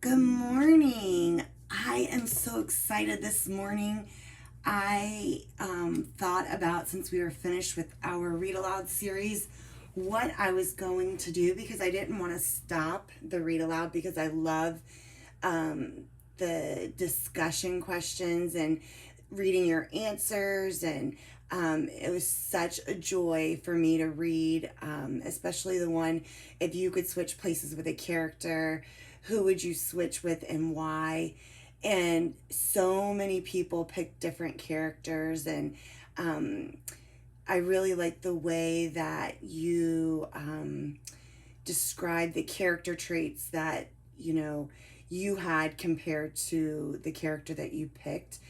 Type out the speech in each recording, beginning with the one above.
Good morning. I am so excited this morning. I thought about, since we were finished with our read aloud series, what I was going to do because I didn't want to stop the read aloud because I love the discussion questions and reading your answers, and it was such a joy for me to read, especially the one, if you could switch places with a character, who would you switch with and why? And so many people pick different characters, and I really like the way that you describe the character traits that you had compared to the character that you picked.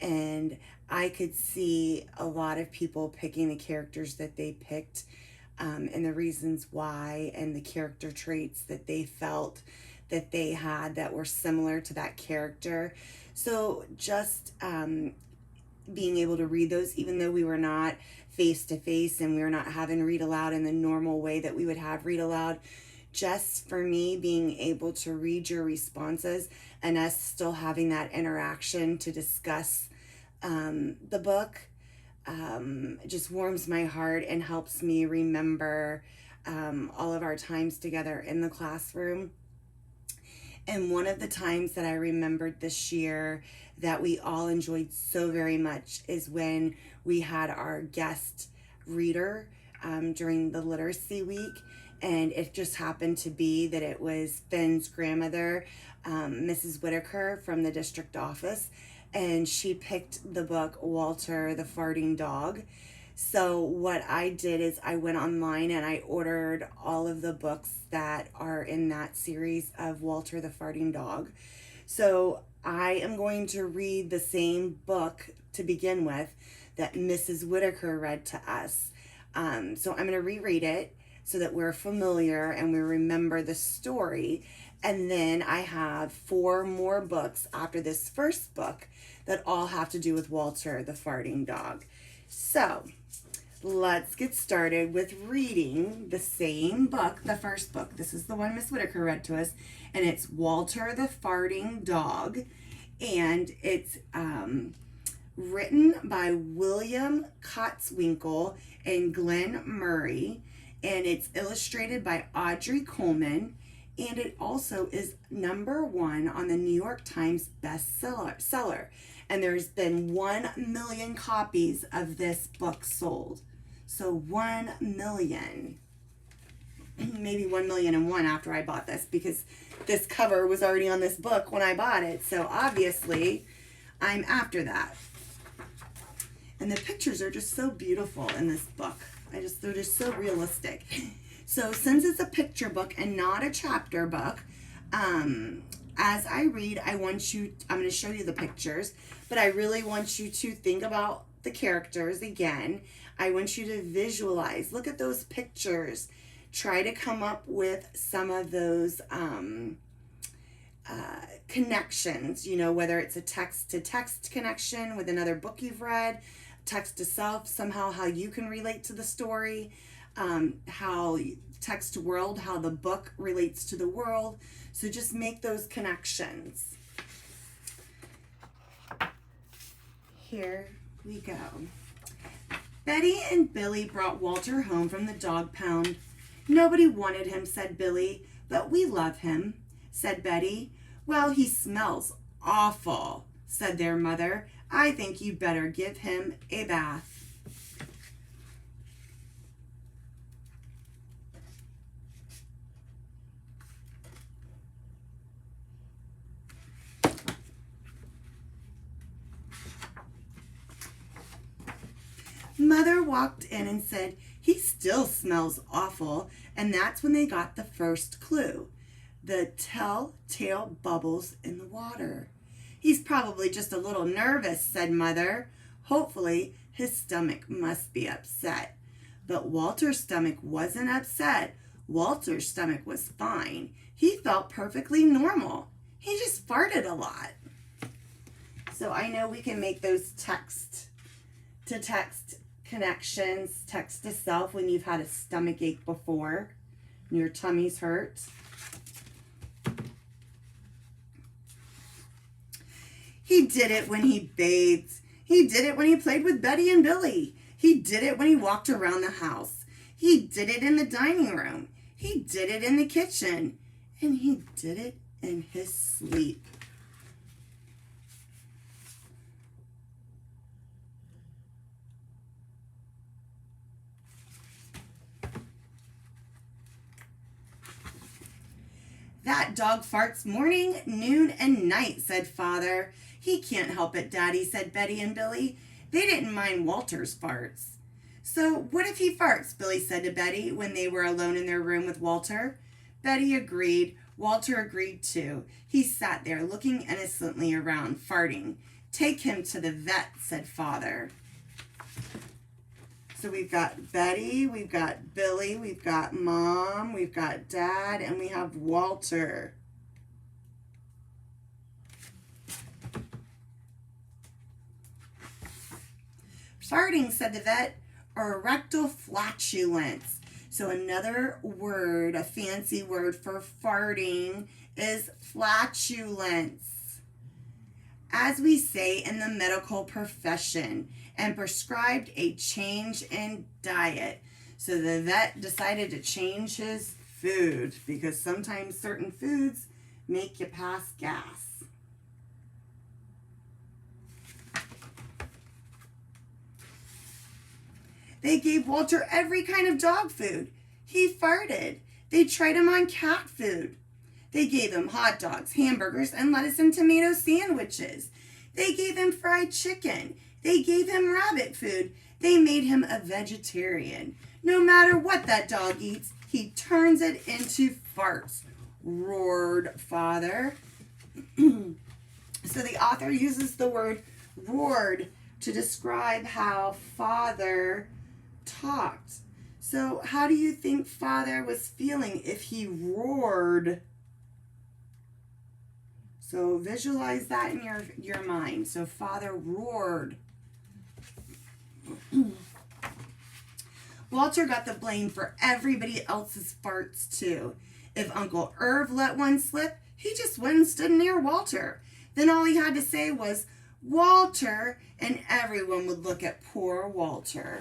And I could see a lot of people picking the characters that they picked, and the reasons why, and the character traits that they felt that they had that were similar to that character. So just being able to read those, even though we were not face to face and we were not having read aloud in the normal way that we would have read aloud, just for me being able to read your responses and us still having that interaction to discuss the book just warms my heart and helps me remember all of our times together in the classroom. And one of the times that I remembered this year that we all enjoyed so very much is when we had our guest reader during the literacy week. And it just happened to be that it was Finn's grandmother, Mrs. Whitaker from the district office. And she picked the book Walter the Farting Dog. So what I did is I went online and I ordered all of the books that are in that series of Walter the Farting Dog. So I am going to read the same book to begin with that Mrs. Whitaker read to us. So I'm going to reread it so that we're familiar and we remember the story. And then I have 4 more books after this first book that all have to do with Walter the Farting Dog. So let's get started with reading the same book, the first book. This is the one Miss Whitaker read to us, and it's Walter the Farting Dog, and it's written by William Kotzwinkle and Glenn Murray, and it's illustrated by Audrey Coleman, and it also is #1 on the New York Times bestseller. And there's been 1 million copies of this book sold. So 1 million, maybe 1,000,001 after I bought this, because this cover was already on this book when I bought it. So obviously I'm after that. And the pictures are just so beautiful in this book. They're just so realistic. So since it's a picture book and not a chapter book, as I read, I'm going to show you the pictures, but I really want you to think about the characters again. I want you to visualize, look at those pictures, try to come up with some of those connections, whether it's a text-to-text connection with another book you've read, text to self, somehow how you can relate to the story, how text to world, how the book relates to the world. So just make those connections. Here we go. Betty and Billy brought Walter home from the dog pound. Nobody wanted him, said Billy, but we love him, said Betty. Well, he smells awful, said their mother. I think you better give him a bath. Mother walked in and said, he still smells awful, and that's when they got the first clue. The telltale bubbles in the water. He's probably just a little nervous, said Mother. Hopefully, his stomach must be upset. But Walter's stomach wasn't upset. Walter's stomach was fine. He felt perfectly normal. He just farted a lot. So I know we can make those text-to-text connections, text to self, when you've had a stomach ache before and your tummy's hurt. He did it when he bathed. He did it when he played with Betty and Billy. He did it when he walked around the house. He did it in the dining room. He did it in the kitchen. And he did it in his sleep. That dog farts morning, noon, and night, said Father. He can't help it, Daddy, said Betty and Billy. They didn't mind Walter's farts. So what if he farts, Billy said to Betty when they were alone in their room with Walter. Betty agreed. Walter agreed too. He sat there looking innocently around, farting. Take him to the vet, said Father. So we've got Betty, we've got Billy, we've got Mom, we've got Dad, and we have Walter. Farting, said the vet, or rectal flatulence. So another word, a fancy word for farting, is flatulence. As we say in the medical profession, and prescribed a change in diet. So the vet decided to change his food because sometimes certain foods make you pass gas. They gave Walter every kind of dog food. He farted. They tried him on cat food. They gave him hot dogs, hamburgers, and lettuce and tomato sandwiches. They gave him fried chicken. They gave him rabbit food. They made him a vegetarian. No matter what that dog eats, he turns it into farts, roared Father. So the author uses the word roared to describe how Father talked. So how do you think Father was feeling if he roared? So visualize that in your mind. So Father roared. Walter got the blame for everybody else's farts too. If Uncle Irv let one slip, he just went and stood near Walter. Then all he had to say was, Walter, and everyone would look at poor Walter.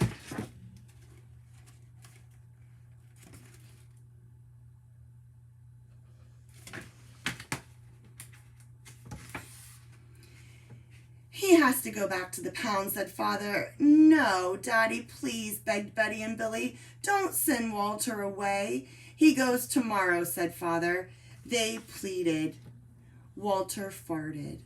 He has to go back to the pound, said Father. No, Daddy, please, begged Betty and Billy. Don't send Walter away. He goes tomorrow, said Father. They pleaded. Walter farted.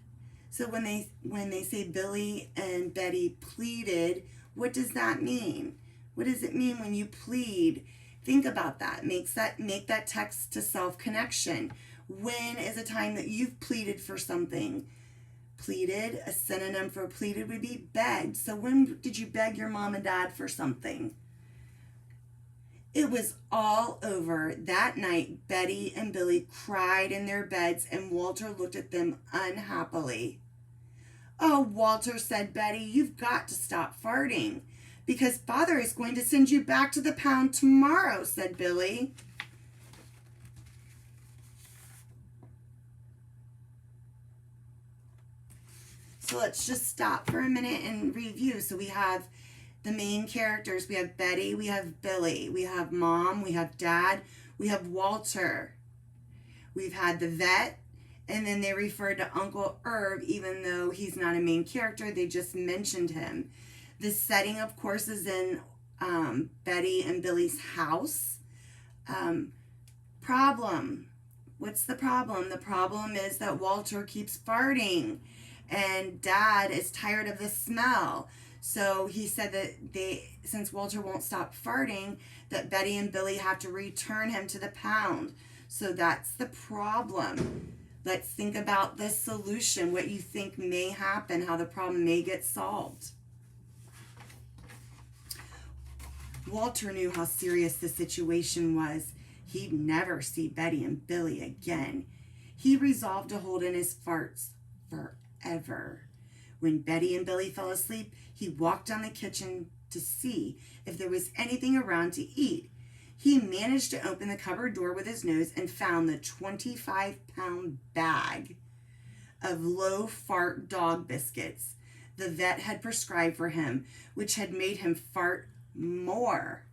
So when they say Billy and Betty pleaded, what does that mean? What does it mean when you plead? Think about that. Make that text to self connection. When is a time that you've pleaded for something? Pleaded, a synonym for pleaded would be begged. So when did you beg your mom and dad for something? It was all over. That night, Betty and Billy cried in their beds, and Walter looked at them unhappily. Oh, Walter, said Betty, you've got to stop farting, because Father is going to send you back to the pound tomorrow, said Billy. So let's just stop for a minute and review. So we have the main characters. We have Betty, we have Billy, we have Mom, we have Dad, we have Walter. We've had the vet, and then they referred to Uncle Irv, even though he's not a main character, they just mentioned him. The setting, of course, is in Betty and Billy's house. Problem. What's the problem? The problem is that Walter keeps farting, and Dad is tired of the smell. So he said that since Walter won't stop farting, that Betty and Billy have to return him to the pound. So that's the problem. Let's think about the solution, what you think may happen, how the problem may get solved. Walter knew how serious the situation was. He'd never see Betty and Billy again. He resolved to hold in his farts forever. When Betty and Billy fell asleep, he walked down the kitchen to see if there was anything around to eat. He managed to open the cupboard door with his nose and found the 25-pound bag of low fart dog biscuits the vet had prescribed for him, which had made him fart more.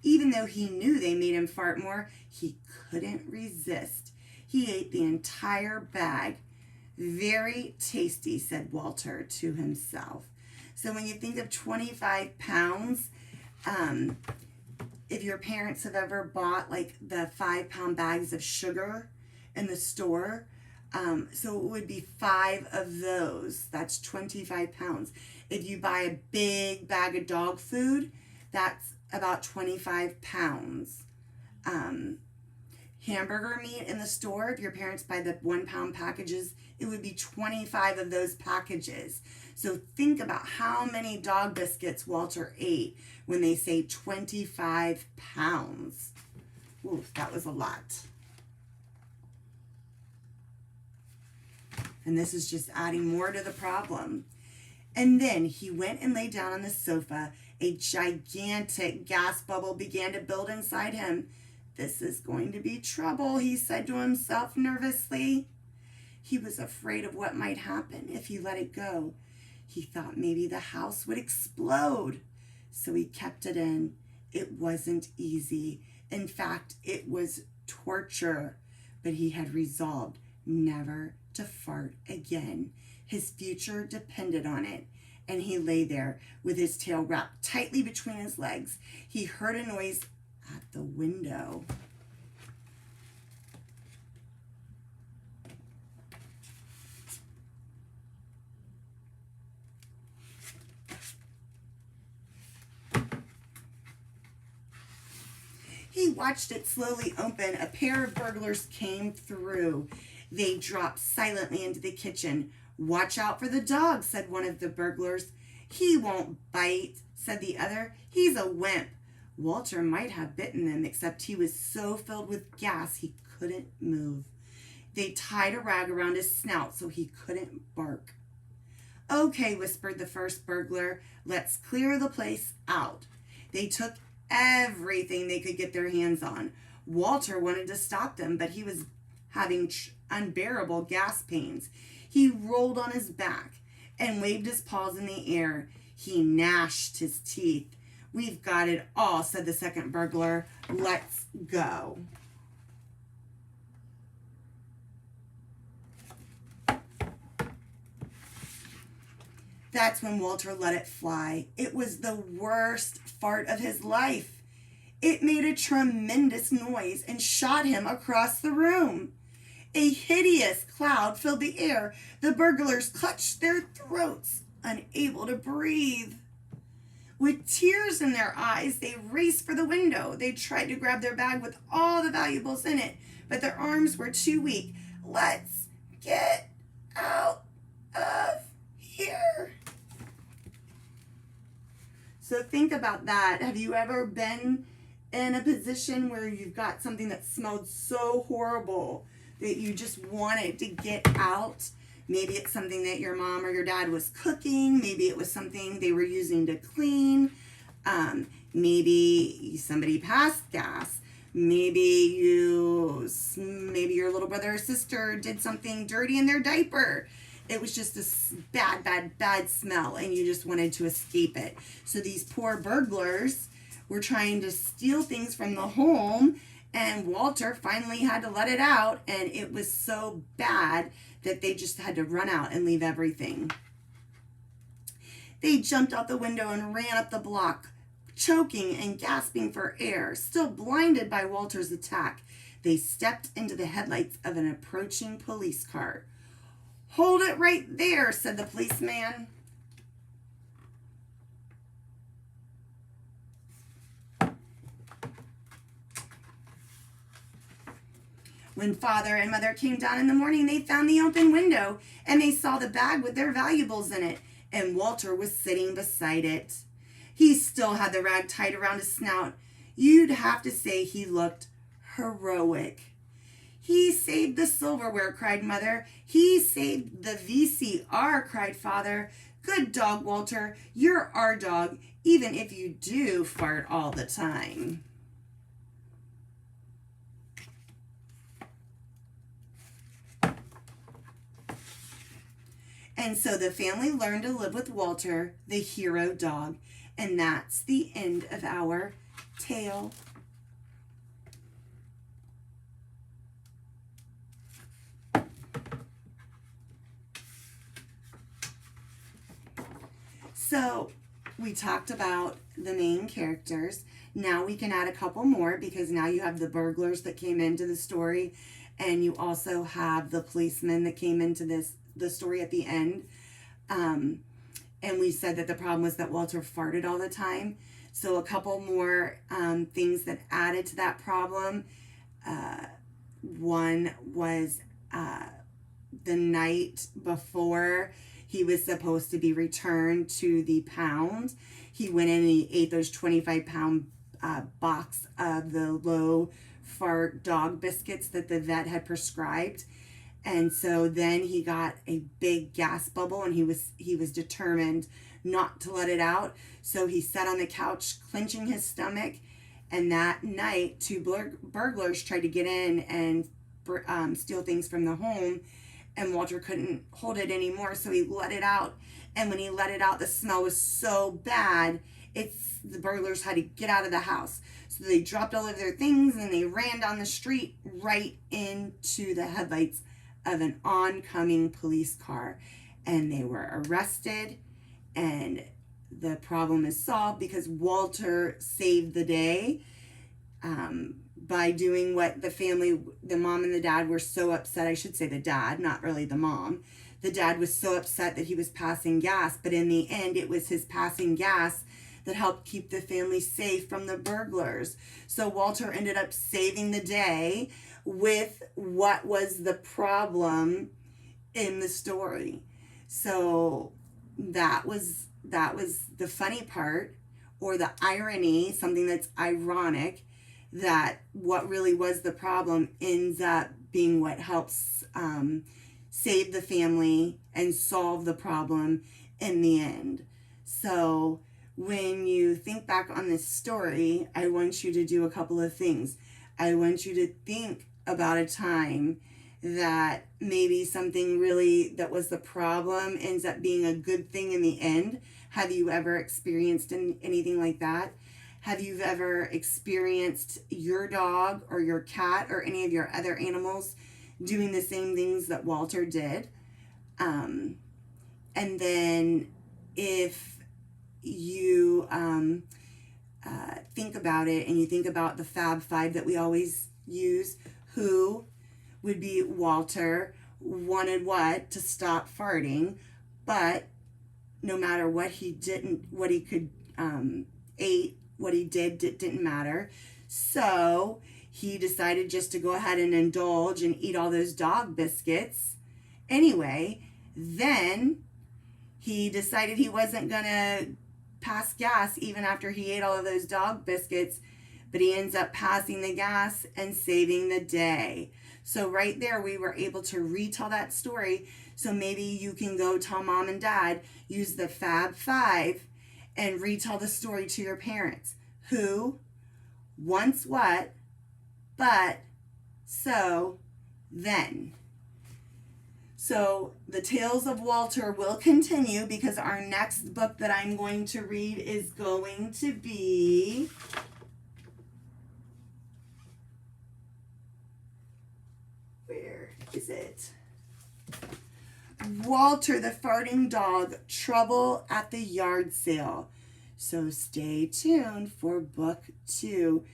Even though he knew they made him fart more, he couldn't resist. He ate the entire bag. Very tasty, said Walter to himself. So when you think of 25 pounds, if your parents have ever bought like the 5-pound bags of sugar in the store, so it would be 5 of those. That's 25 pounds. If you buy a big bag of dog food, that's about 25 pounds. Hamburger meat in the store, if your parents buy the 1-pound packages, it would be 25 of those packages. So think about how many dog biscuits Walter ate when they say 25 pounds. Ooh, that was a lot. And this is just adding more to the problem. And then he went and lay down on the sofa. A gigantic gas bubble began to build inside him. This is going to be trouble, he said to himself nervously. He was afraid of what might happen if he let it go. He thought maybe the house would explode. So he kept it in. It wasn't easy. In fact, it was torture. But he had resolved never to fart again. His future depended on it. And he lay there with his tail wrapped tightly between his legs. He heard a noise at the window. He watched it slowly open. A pair of burglars came through. They dropped silently into the kitchen. "Watch out for the dog," said one of the burglars. "He won't bite," said the other. "He's a wimp." Walter might have bitten them, except he was so filled with gas he couldn't move. They tied a rag around his snout so he couldn't bark. "Okay," whispered the first burglar, "let's clear the place out." They took everything they could get their hands on. Walter wanted to stop them, but he was having unbearable gas pains. He rolled on his back and waved his paws in the air. He gnashed his teeth. "We've got it all," said the second burglar. "Let's go." That's when Walter let it fly. It was the worst fart of his life. It made a tremendous noise and shot him across the room. A hideous cloud filled the air. The burglars clutched their throats, unable to breathe. With tears in their eyes, they raced for the window. They tried to grab their bag with all the valuables in it, but their arms were too weak. "Let's get out of here." So think about that. Have you ever been in a position where you've got something that smelled so horrible that you just wanted to get out? Maybe it's something that your mom or your dad was cooking. Maybe it was something they were using to clean. Maybe somebody passed gas. Maybe your little brother or sister did something dirty in their diaper. It was just a bad smell, and you just wanted to escape it. So these poor burglars were trying to steal things from the home, and Walter finally had to let it out, and it was so bad that they just had to run out and leave everything. They jumped out the window and ran up the block, choking and gasping for air. Still blinded by Walter's attack, they stepped into the headlights of an approaching police car. "Hold it right there," said the policeman. When Father and Mother came down in the morning, they found the open window, and they saw the bag with their valuables in it, and Walter was sitting beside it. He still had the rag tied around his snout. You'd have to say he looked heroic. "He saved the silverware," cried Mother. "He saved the VCR," cried Father. "Good dog, Walter. You're our dog, even if you do fart all the time." And so the family learned to live with Walter, the hero dog. And that's the end of our tale. So we talked about the main characters. Now we can add a couple more, because now you have the burglars that came into the story, and you also have the policeman that came into the story at the end. And we said that the problem was that Walter farted all the time. So a couple more things that added to that problem. One was the night before he was supposed to be returned to the pound, he went in and he ate those 25-pound box of the low fart dog biscuits that the vet had prescribed. And so then he got a big gas bubble, and he was determined not to let it out. So he sat on the couch clenching his stomach, and that night 2 burglars tried to get in and steal things from the home, and Walter couldn't hold it anymore, so he let it out. And when he let it out, the smell was so bad, the burglars had to get out of the house. So they dropped all of their things and they ran down the street right into the headlights of an oncoming police car. And they were arrested, and the problem is solved because Walter saved the day by doing what the family, the mom and the dad, were so upset. I should say the dad, not really the mom. The dad was so upset that he was passing gas, but in the end, it was his passing gas that helped keep the family safe from the burglars. So Walter ended up saving the day with what was the problem in the story. So that was the funny part, or the irony, something that's ironic, that what really was the problem ends up being what helps save the family and solve the problem in the end. So when you think back on this story, I want you to do a couple of things. I want you to think about a time that maybe something really that was the problem ends up being a good thing in the end. Have you ever experienced anything like that? Have you ever experienced your dog or your cat or any of your other animals doing the same things that Walter did? And then if you think about it, and you think about the Fab Five that we always use, who would be Walter, wanted what? To stop farting, but no matter what he didn't, what he could ate, what he didn't matter. So he decided just to go ahead and indulge and eat all those dog biscuits. Anyway, then he decided he wasn't gonna pass gas even after he ate all of those dog biscuits, but he ends up passing the gas and saving the day. So right there, we were able to retell that story. So maybe you can go tell mom and dad, use the Fab Five, and retell the story to your parents. Who, once what, but, so, then. So the Tales of Walter will continue, because our next book that I'm going to read is going to be where is it? Walter the Farting Dog, Trouble at the Yard Sale. So stay tuned for book 2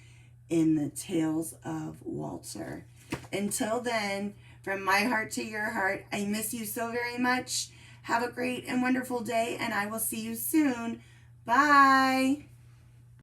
in the Tales of Walter. Until then, from my heart to your heart, I miss you so very much. Have a great and wonderful day, and I will see you soon. Bye.